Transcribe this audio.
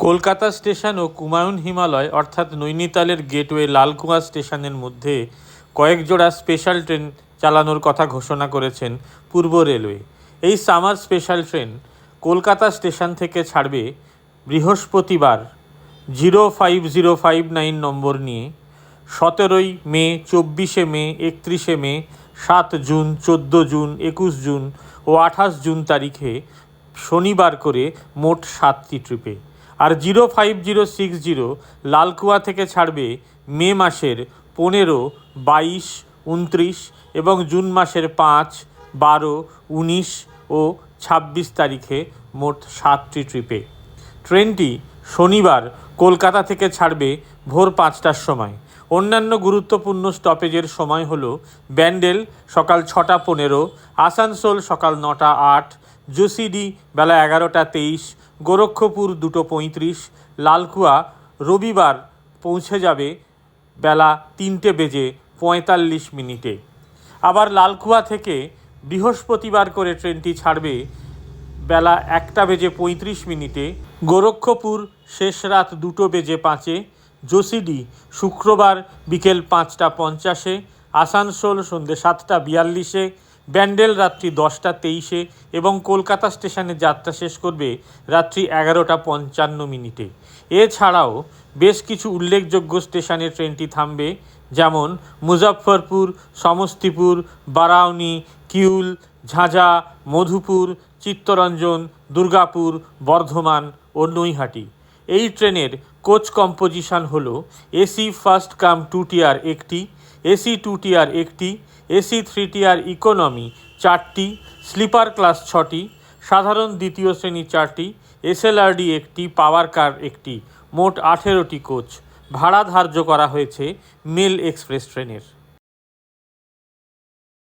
Kolkata station ও কুমায়ুন হিমালয় অর্থাৎ নৈনিতালের gateway Lalkuan স্টেশনের মধ্যে কয়েক জোড়া স্পেশাল ট্রেন চালানোর কথা ঘোষণা করেছেন পূর্ব রেলওয়ে। এই summer special train Kolkata station থেকে ছাড়বে বৃহস্পতিবার 05059 নম্বর নিয়ে 17 মে, 24 মে, 31 মে, 7 জুন, 14 জুন, 21 জুন ও 28 জুন তারিখে শনিবার করে মোট 7টি ট্রিপে। আর 05060 লালকুয়া থেকে ছাড়বে মে মাসের 15, 22, 29 এবং জুন মাসের 5, 12, 19 ও 26 তারিখে মোট 7টি ট্রিপে। ট্রেনটি শনিবার কলকাতা থেকে ছাড়বে ভোর 5টার সময়। অন্যান্য গুরুত্বপূর্ণ স্টপেজের সময় হলো ব্যান্ডেল সকাল 6টা 15, আসানসোল সকাল 9টা 8, জোসিডি বেলা 11টা 23, গোরক্ষপুর 2টো 35, লালকুয়া রবিবার পৌঁছে যাবে বেলা 3:45। আবার লালকুয়া থেকে বৃহস্পতিবার করে ট্রেনটি ছাড়বে বেলা 1:35, গোরক্ষপুর শেষ রাত 2:05, জোসিডি শুক্রবার বিকেল 5টা 50, আসানসোল সন্ধ্যে 7টা 42, ব্যান্ডেল রাত্রি 10টা 23 এবং কলকাতা স্টেশনে যাত্রা শেষ করবে রাত্রি 11টা 55। এছাড়াও বেশ কিছু উল্লেখযোগ্য স্টেশনে ট্রেনটি থামবে, যেমন মুজফ্ফরপুর, সমস্তিপুর, বারাউনি, কিউল, ঝাঁঝা, মধুপুর, চিত্তরঞ্জন, দুর্গাপুর, বর্ধমান ও নৈহাটি। এই ট্রেনের কোচ কম্পোজিশন হলো এসি ফার্স্ট কাম 2 টিয়ার 1টি, এসি 2 টিয়ার 1টি, এসি 3 টিয়ার ইকোনমি 4টি, স্লিপার ক্লাস 6টি, সাধারণ দ্বিতীয় শ্রেণী 4টি, এসএলআরডি 1টি, পাওয়ার কার 1টি, মোট 18টি কোচ। ভাড়া ধার্য করা হয়েছে মেল এক্সপ্রেস ট্রেনের।